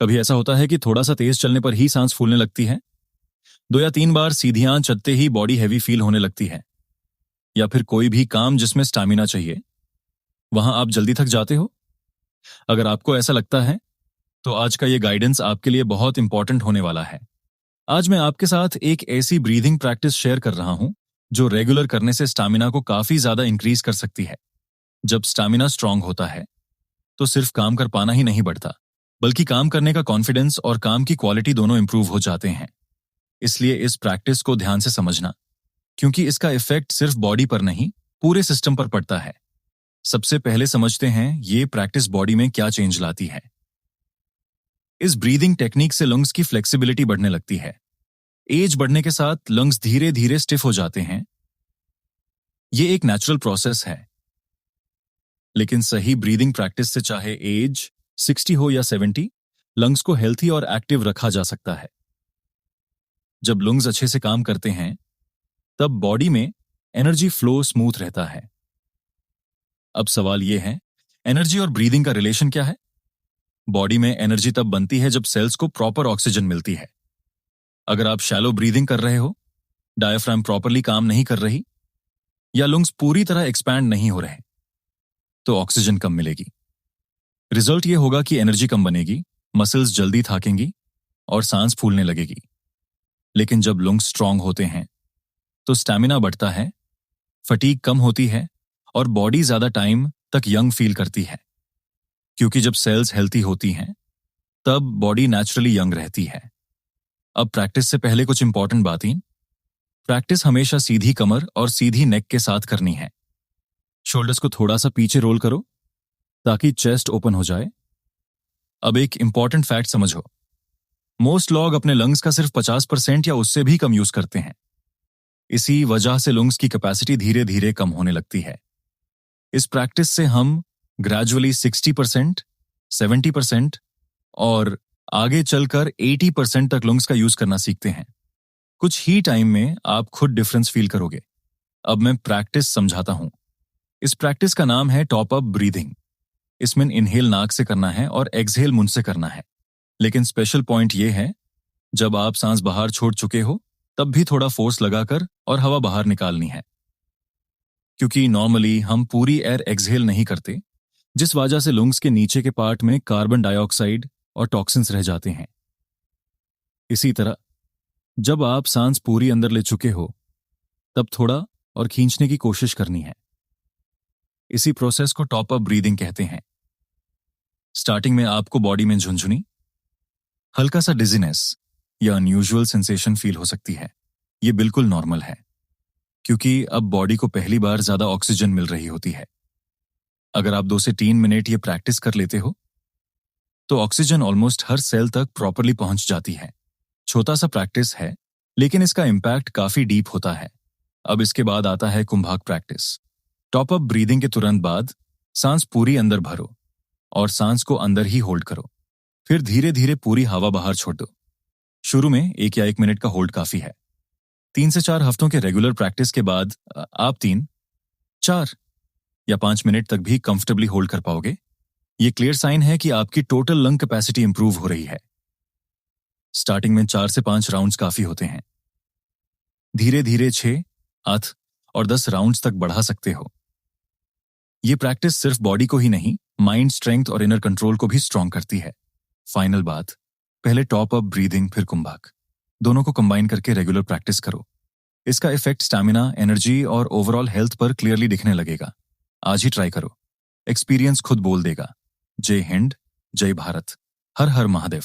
कभी ऐसा होता है कि थोड़ा सा तेज चलने पर ही सांस फूलने लगती है। 2 या 3 बार सीढ़ियां चढ़ते ही बॉडी हैवी फील होने लगती है। या फिर कोई भी काम जिसमें स्टैमिना चाहिए, वहां आप जल्दी थक जाते हो। अगर आपको ऐसा लगता है तो आज का ये गाइडेंस आपके लिए बहुत इंपॉर्टेंट होने वाला है। आज मैं आपके साथ एक ऐसी ब्रीदिंग प्रैक्टिस शेयर कर रहा हूं जो रेगुलर करने से स्टैमिना को काफी ज्यादा इंक्रीज कर सकती है। जब स्टैमिना स्ट्रांग होता है तो सिर्फ काम कर पाना ही नहीं बढ़ता, बल्कि काम करने का कॉन्फिडेंस और काम की क्वालिटी दोनों इंप्रूव हो जाते हैं। इसलिए इस प्रैक्टिस को ध्यान से समझना, क्योंकि इसका इफेक्ट सिर्फ बॉडी पर नहीं, पूरे सिस्टम पर पड़ता है। सबसे पहले समझते हैं ये प्रैक्टिस बॉडी में क्या चेंज लाती है। इस ब्रीदिंग टेक्निक से लंग्स की फ्लेक्सिबिलिटी बढ़ने लगती है। एज बढ़ने के साथ लंग्स धीरे धीरे स्टिफ हो जाते हैं। ये एक नेचुरल प्रोसेस है, लेकिन सही ब्रीदिंग प्रैक्टिस से चाहे एज 60 हो या 70, लंग्स को हेल्थी और एक्टिव रखा जा सकता है। जब लंग्स अच्छे से काम करते हैं तब बॉडी में एनर्जी फ्लो स्मूथ रहता है। अब सवाल यह है, एनर्जी और ब्रीदिंग का रिलेशन क्या है? बॉडी में एनर्जी तब बनती है जब सेल्स को प्रॉपर ऑक्सीजन मिलती है। अगर आप शैलो ब्रीदिंग कर रहे हो, डायफ्राम प्रॉपरली काम नहीं कर रही, या लंग्स पूरी तरह एक्सपैंड नहीं हो रहे, तो ऑक्सीजन कम मिलेगी। रिजल्ट यह होगा कि एनर्जी कम बनेगी, मसल्स जल्दी थाकेंगी और सांस फूलने लगेगी। लेकिन जब लंग्स स्ट्रांग होते हैं तो स्टैमिना बढ़ता है, फटीग कम होती है और बॉडी ज्यादा टाइम तक यंग फील करती है। क्योंकि जब सेल्स हेल्थी होती हैं तब बॉडी नेचुरली यंग रहती है। अब प्रैक्टिस से पहले कुछ इंपॉर्टेंट बातें। प्रैक्टिस हमेशा सीधी कमर और सीधी नेक के साथ करनी है। शोल्डर्स को थोड़ा सा पीछे रोल करो ताकि चेस्ट ओपन हो जाए। अब एक इंपॉर्टेंट फैक्ट समझो, मोस्ट लोग अपने लंग्स का सिर्फ 50% या उससे भी कम यूज करते हैं। इसी वजह से लंग्स की कैपेसिटी धीरे धीरे कम होने लगती है। इस प्रैक्टिस से हम ग्रेजुअली 60%, 70% और आगे चलकर 80% तक लंग्स का यूज करना सीखते हैं। कुछ ही टाइम में आप खुद डिफरेंस फील करोगे। अब मैं प्रैक्टिस समझाता हूं। इस प्रैक्टिस का नाम है टॉप अप ब्रीदिंग। इसमें इनहेल नाक से करना है और एक्सहेल मुंह से करना है। लेकिन स्पेशल पॉइंट यह है, जब आप सांस बाहर छोड़ चुके हो तब भी थोड़ा फोर्स लगाकर और हवा बाहर निकालनी है। क्योंकि नॉर्मली हम पूरी एयर एक्सहेल नहीं करते, जिस वजह से लंग्स के नीचे के पार्ट में कार्बन डाइऑक्साइड और टॉक्सिन्स रह जाते हैं। इसी तरह जब आप सांस पूरी अंदर ले चुके हो तब थोड़ा और खींचने की कोशिश करनी है। इसी प्रोसेस को टॉप अप ब्रीदिंग कहते हैं। स्टार्टिंग में आपको बॉडी में झुनझुनी, हल्का सा डिजीनेस या अनयूजुअल सेंसेशन फील हो सकती है। ये बिल्कुल नॉर्मल है, क्योंकि अब बॉडी को पहली बार ज्यादा ऑक्सीजन मिल रही होती है। अगर आप 2 से 3 मिनट ये प्रैक्टिस कर लेते हो तो ऑक्सीजन ऑलमोस्ट हर सेल तक प्रॉपरली पहुंच जाती है। छोटा सा प्रैक्टिस है, लेकिन इसका इंपैक्ट काफी डीप होता है। अब इसके बाद आता है कुंभाक प्रैक्टिस। टॉप अप ब्रीदिंग के तुरंत बाद सांस पूरी अंदर भरो और सांस को अंदर ही होल्ड करो। फिर धीरे धीरे पूरी हवा बाहर छोड़ दो। शुरू में 1 या 1 मिनट का होल्ड काफी है। 3 से 4 हफ्तों के रेगुलर प्रैक्टिस के बाद आप 3, 4 या 5 मिनट तक भी कंफर्टेबली होल्ड कर पाओगे। ये क्लियर साइन है कि आपकी टोटल लंग कैपेसिटी इंप्रूव हो रही है। स्टार्टिंग में 4 से 5 राउंड्स काफी होते हैं। धीरे धीरे 6, 8 और 10 राउंड्स तक बढ़ा सकते हो। ये प्रैक्टिस सिर्फ बॉडी को ही नहीं, माइंड स्ट्रेंथ और इनर कंट्रोल को भी स्ट्रांग करती है। फाइनल बात, पहले टॉप अप ब्रीदिंग फिर कुंभाक, दोनों को कंबाइन करके रेगुलर प्रैक्टिस करो। इसका इफेक्ट स्टैमिना, एनर्जी और ओवरऑल हेल्थ पर क्लियरली दिखने लगेगा। आज ही ट्राई करो, एक्सपीरियंस खुद बोल देगा। जय हिंद, जय भारत, हर हर महादेव।